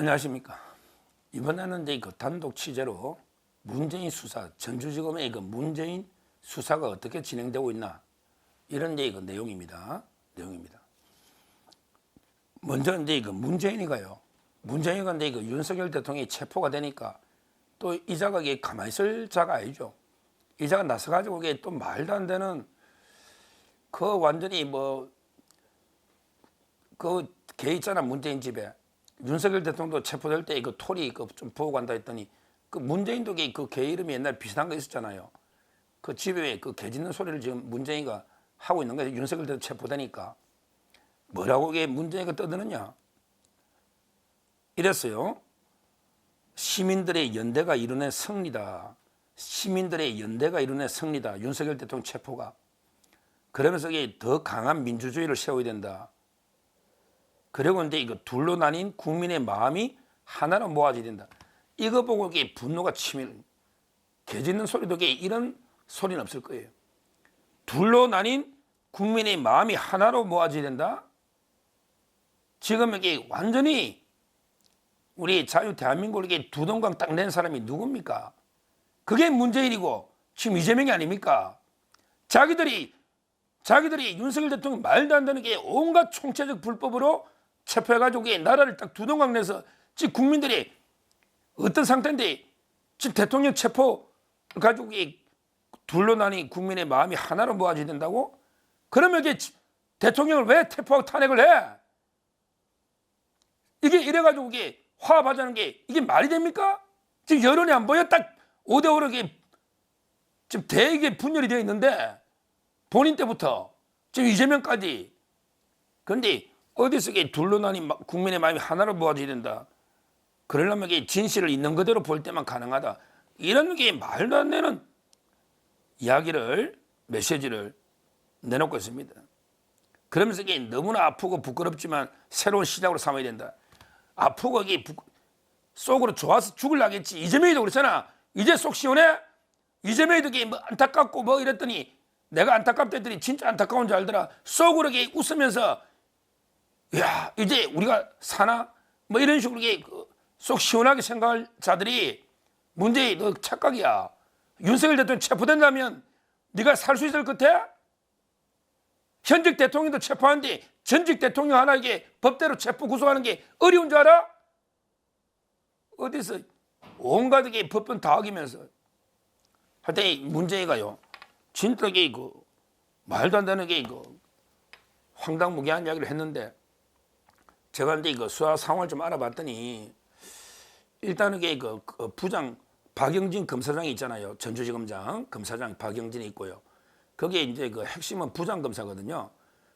안녕하십니까. 이번에는 이제 그 단독 취재로 문재인 수사, 전주지검의 그 문재인 수사가 어떻게 진행되고 있나 이런 이제 그 내용입니다. 먼저 이제 그 문재인이가요. 문재인이가 이제 그 윤석열 대통령이 체포가 되니까 또 이 자가 이게 가만히 있을 자가 아니죠. 이 자가 나서가지고 이게 또 말도 안 되는 그 완전히 걔 있잖아, 문재인 집에. 윤석열 대통령도 체포될 때 그 토리 좀 보고 간다 했더니 그 문재인도 그 개 이름이 옛날 비슷한 거 있었잖아요. 그 집에 그 개 짖는 소리를 지금 문재인이가 하고 있는 거예요. 윤석열 대통령 체포되니까. 뭐라고 이게 문재인이가 떠드느냐. 이랬어요. 시민들의 연대가 이뤄낸 승리다. 시민들의 연대가 이뤄낸 승리다. 윤석열 대통령 체포가. 그러면서 이게 더 강한 민주주의를 세워야 된다. 그리고 이제 이거 둘로 나뉜 국민의 마음이 하나로 모아져야 된다. 이거 보고 이게 분노가 치밀. 개 짖는 소리도 이런 소리는 없을 거예요. 둘로 나뉜 국민의 마음이 하나로 모아져야 된다. 지금 이게 완전히 우리 자유 대한민국에게 두 동강 딱 낸 사람이 누굽니까? 그게 문재인이고 지금 이재명이 아닙니까? 자기들이 윤석열 대통령 말도 안 되는 게 온갖 총체적 불법으로 체포해가지고 나라를 딱 두 동강 내서 지금 국민들이 어떤 상태인데 지금 대통령 체포 가지고 둘로 나뉜 국민의 마음이 하나로 모아져야 된다고? 그러면 이게 대통령을 왜 체포하고 탄핵을 해? 이게 이래가지고 이게 화합하자는 게 이게 말이 됩니까? 지금 여론이 안 보여? 딱 5대5로 지금 대게 분열이 되어 있는데 본인 때부터 지금 이재명까지. 그런데 어디서 이게 둘로 나뉜 국민의 마음이 하나로 모아져야 된다. 그러려면 이게 진실을 있는 그대로 볼 때만 가능하다. 이런 게 말도 안 되는 이야기를, 메시지를 내놓고 있습니다. 그러면서 이게 너무나 아프고 부끄럽지만 새로운 시작으로 삼아야 된다. 아프고 이게 속으로 좋아서 죽을라겠지. 이재명이도 그렇잖아. 이제 속 시원해? 이재명이도 이게 안타깝고 이랬더니 내가 안타깝다 했더니 진짜 안타까운 줄 알더라. 속으로 이게 웃으면서 야, 이제 우리가 사나? 이런 식으로 속 시원하게 생각할 자들이 문재인 너 착각이야. 윤석열 대통령 체포된다면 네가 살 수 있을 것 같아? 현직 대통령도 체포하는데 전직 대통령 하나에게 법대로 체포 구속하는 게 어려운 줄 알아? 어디서 온갖 게 법변 다 어기면서 하여튼 문재인이가요. 진짜 말도 안 되는 황당무계한 이야기를 했는데 제가 이제 수사 상황을 좀 알아봤더니 일단은 부장 박영진 검사장이 있잖아요. 전주지검장 검사장 박영진이 있고요. 거기에 이제 핵심은 부장검사거든요.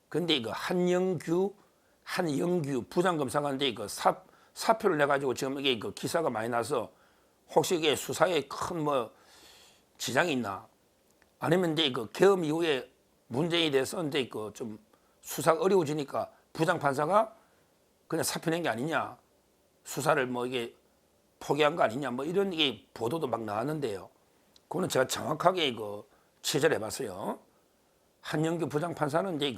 근데 한영규 부장검사가 이제 사표를 내가지고 지금 이게 기사가 많이 나서 혹시 이게 수사에 큰 지장이 있나? 아니면 이제 계엄 이후에 문제에 대해서 이제 좀 수사가 어려워지니까 부장 판사가 그냥 사표 낸 게 아니냐? 수사를 이게 포기한 거 아니냐? 이런 보도도 막 나왔는데요. 그거는 제가 정확하게 취재를 해봤어요. 한영규 부장판사는 이제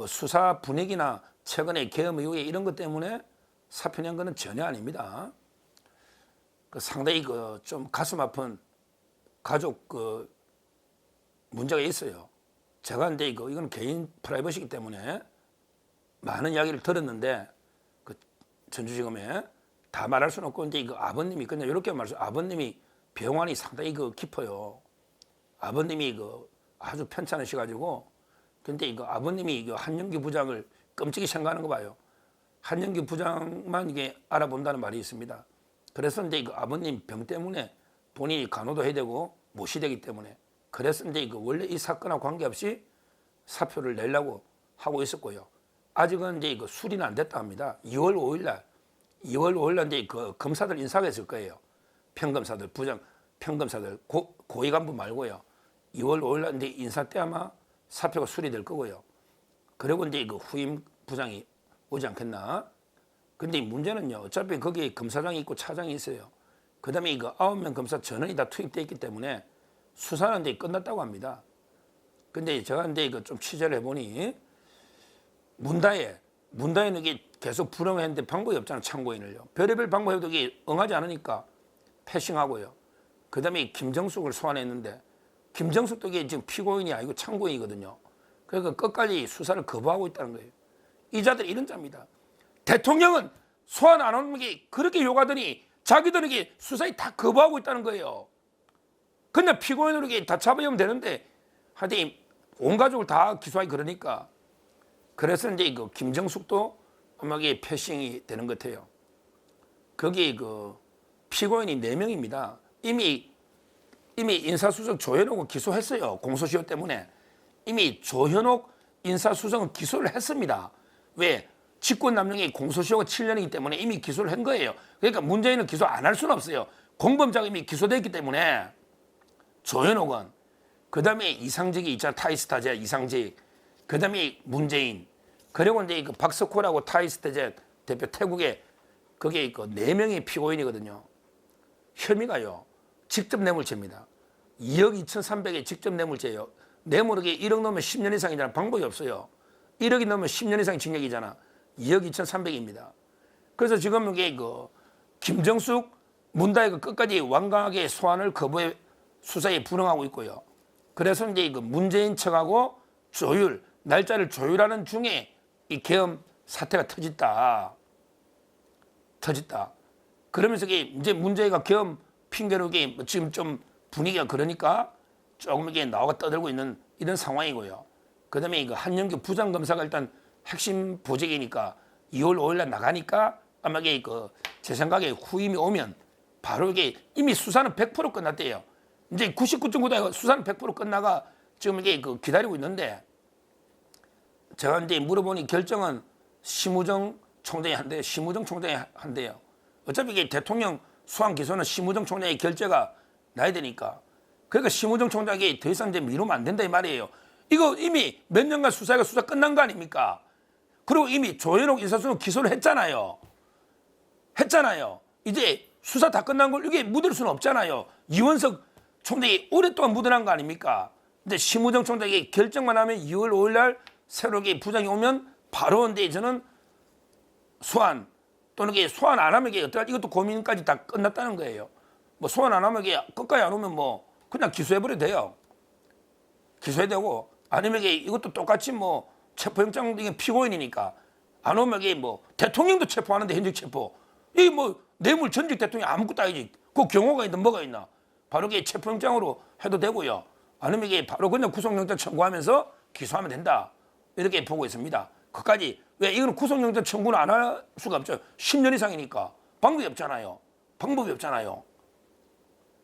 수사 분위기나 최근에 계엄 이후에 이런 것 때문에 사표 낸 거는 전혀 아닙니다. 상당히 좀 가슴 아픈 가족 문제가 있어요. 제가 이제 이건 개인 프라이버시이기 때문에 많은 이야기를 들었는데 전주지검에 다 말할 수는 없고 이제 아버님이 그냥 이렇게 말해서 아버님이 병환이 상당히 깊어요. 아버님이 아주 편찮으셔가지고 근데 아버님이 한영규 부장을 끔찍이 생각하는 거 봐요. 한영규 부장만 이게 알아본다는 말이 있습니다. 그래서 이제 아버님 병 때문에 본인이 간호도 해야 되고 못이 되기 때문에 그래서 이제 원래 이 사건하고 관계없이 사표를 내려고 하고 있었고요. 아직은 이제 수리는 안 됐다 합니다. 2월 5일날 이제 검사들 인사가 있을 거예요. 평검사들, 평검사들, 고위 간부 말고요. 2월 5일날 이제 인사 때 아마 사표가 수리될 거고요. 그리고 이제 후임 부장이 오지 않겠나. 근데 문제는요. 어차피 거기에 검사장이 있고 차장이 있어요. 그 다음에 9명 검사 전원이 다 투입되어 있기 때문에 수사는 이제 끝났다고 합니다. 근데 제가 이제 좀 취재를 해보니 문다혜는 이게 계속 불응했는데 방법이 없잖아. 참고인을요. 별의별 방법에도 이게 응하지 않으니까 패싱하고요. 그다음에 김정숙을 소환했는데 김정숙도 이게 지금 피고인이 아니고 참고인이거든요. 그러니까 끝까지 수사를 거부하고 있다는 거예요. 이 자들이 이런 자입니다. 대통령은 소환 안 하는 게 그렇게 요구하더니 자기들에게 수사에 다 거부하고 있다는 거예요. 근데 피고인으로 다 잡아오면 되는데 하여튼 온 가족을 다 기소하기 그러니까 그래서 이제 그 김정숙도 아마 이게 패싱이 되는 것 같아요. 거기 그 피고인이 4명입니다. 이미 인사수석 조현옥을 기소했어요. 공소시효 때문에. 이미 조현옥 인사수석은 기소를 했습니다. 왜? 직권남용이 공소시효가 7년이기 때문에 이미 기소를 한 거예요. 그러니까 문재인은 기소 안 할 수는 없어요. 공범자가 이미 기소됐기 때문에. 조현옥은 그다음에 이상직이 있잖아. 타이스타제 이상직. 그다음에 문재인. 그리고 이제 그 박석호라고 타이스타제 대표 태국에 그게 그 4명의 피고인이거든요. 혐의가요. 직접 뇌물죄입니다. 2억 2,300에 직접 뇌물죄예요. 뇌물이 1억 넘으면 10년 이상이잖아. 방법이 없어요. 1억이 넘으면 10년 이상 징역이잖아. 2억 2,300입니다. 그래서 지금 이게 그 김정숙 문다이가 끝까지 완강하게 소환을 거부해 수사에 불응하고 있고요. 그래서 이제 그 문재인 측하고 조율, 날짜를 조율하는 중에 이 계엄 사태가 터졌다. 그러면서 이제 문재인가 계엄 핑계로 지금 좀 분위기가 그러니까 조금 이게 나와 떠들고 있는 이런 상황이고요. 그다음에 그 한영규 부장검사가 일단 핵심 보직이니까 2월 5일날 나가니까 아마 이게 제 생각에 후임이 오면 바로 이게 이미 수사는 100% 끝났대요. 이제 99.9다 수사는 100% 끝나가 지금 이게 기다리고 있는데 제가 이제 물어보니 결정은 심우정 총장이 한대요. 심우정 총장이 한대요. 어차피 이게 대통령 소환 기소는 심우정 총장의 결재가 나야 되니까. 그러니까 심우정 총장이 더 이상 이제 미루면 안 된다 이 말이에요. 이거 이미 몇 년간 수사 끝난 거 아닙니까? 그리고 이미 조현옥 인사수석 기소를 했잖아요. 이제 수사 다 끝난 걸 이게 묻을 수는 없잖아요. 이원석 총장이 오랫동안 묻어난 거 아닙니까? 근데 심우정 총장이 결정만 하면 2월 5일 날 새롭게 부장이 오면 바로 근데 저는 소환 또는 소환 안 하면 이것도 고민까지 다 끝났다는 거예요. 뭐 소환 안 하면 끝까지 안 오면 뭐 그냥 기소해버려도 돼요. 기소해야 되고 아니면 이것도 똑같이 뭐 체포영장 이게 피고인이니까 안 오면 뭐 대통령도 체포하는데 현직 체포 이게 뭐 뇌물 전직 대통령 아무것도 아니지. 그 경호가 있든 뭐가 있나. 바로 체포영장으로 해도 되고요. 아니면 바로 그냥 구속영장 청구하면서 기소하면 된다. 이렇게 보고 있습니다. 그까지 왜 이거는 구속영장 청구는 안 할 수가 없죠. 10년 이상이니까 방법이 없잖아요.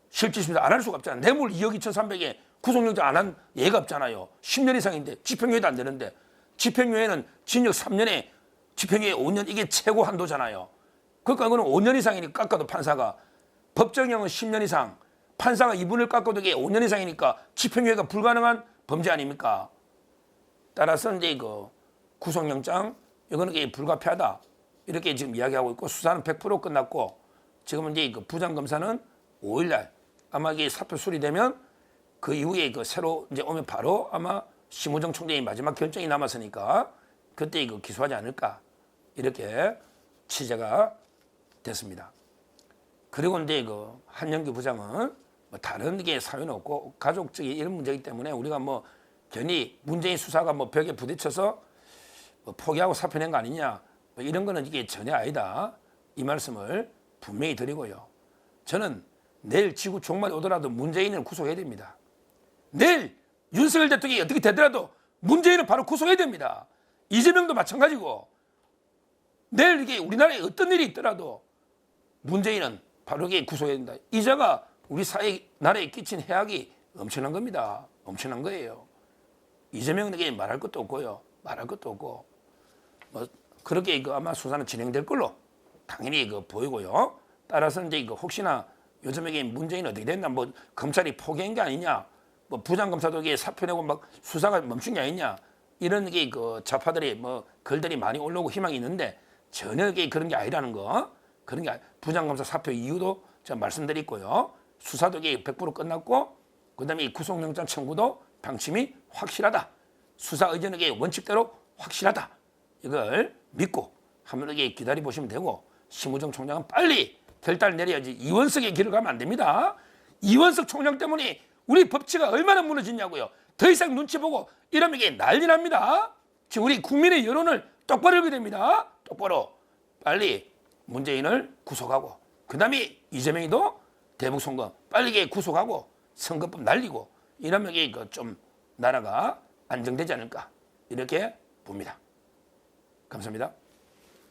실질심사 안 할 수가 없잖아요. 뇌물 2억 2,300에 구속영장 안 한 예가 없잖아요. 10년 이상인데 집행유예도 안 되는데 집행유예는 징역 3년에 집행유예 5년 이게 최고 한도잖아요. 그러니까 이거는 5년 이상이니까 깎아도 판사가 법정형은 10년 이상 판사가 이분을 깎아도 이게 5년 이상이니까 집행유예가 불가능한 범죄 아닙니까? 따라서 이제 구속영장 이거는 불가피하다 이렇게 지금 이야기하고 있고 수사는 100% 끝났고 지금 이제 부장검사는 5일날 아마 이게 사표 수리되면 그 이후에 새로 이제 오면 바로 아마 심우정 총장이 마지막 결정이 남았으니까 그때 기소하지 않을까 이렇게 취재가 됐습니다. 그리고 이제 한영규 부장은 뭐 다른 게 사유는 없고 가족적인 이런 문제이기 때문에 우리가 뭐 괜히 문재인 수사가 뭐 벽에 부딪혀서 뭐 포기하고 사표 낸 거 아니냐 뭐 이런 거는 이게 전혀 아니다 이 말씀을 분명히 드리고요. 저는 내일 지구 종말이 오더라도 문재인을 구속해야 됩니다. 내일 윤석열 대통령이 어떻게 되더라도 문재인은 바로 구속해야 됩니다. 이재명도 마찬가지고 내일 이게 우리나라에 어떤 일이 있더라도 문재인은 바로 구속해야 된다. 이자가 우리 나라에 끼친 해악이 엄청난 겁니다. 엄청난 거예요. 이재명에게 말할 것도 없고요. 뭐 그렇게 아마 수사는 진행될 걸로 당연히 보이고요. 따라서 이제 혹시나 요즘에 문재인 어떻게 됐나 뭐 검찰이 포기한 게 아니냐 뭐 부장검사도 사표 내고 막 수사가 멈춘 게 아니냐 이런 좌파들이 뭐 글들이 많이 올라오고 희망이 있는데 전혀 그런 게 아니라는 거 그런 게 부장검사 사표 이유도 제가 말씀드렸고요. 수사도 100% 끝났고 그다음에 구속영장 청구도 방침이 확실하다. 수사 의견은 원칙대로 확실하다. 이걸 믿고 한번 이게 기다려 보시면 되고, 심우정 총장은 빨리 결단을 내려야지 이원석의 길을 가면 안 됩니다. 이원석 총장 때문에 우리 법치가 얼마나 무너졌냐고요. 더 이상 눈치 보고 이러면 이게 난리 납니다. 지금 우리 국민의 여론을 똑바로 읽어야 됩니다. 똑바로 빨리 문재인을 구속하고, 그 다음에 이재명이도 대북 선거 빨리 이게 구속하고 선거법 날리고 이러면 이게 좀 나라가 안정되지 않을까 이렇게 봅니다. 감사합니다.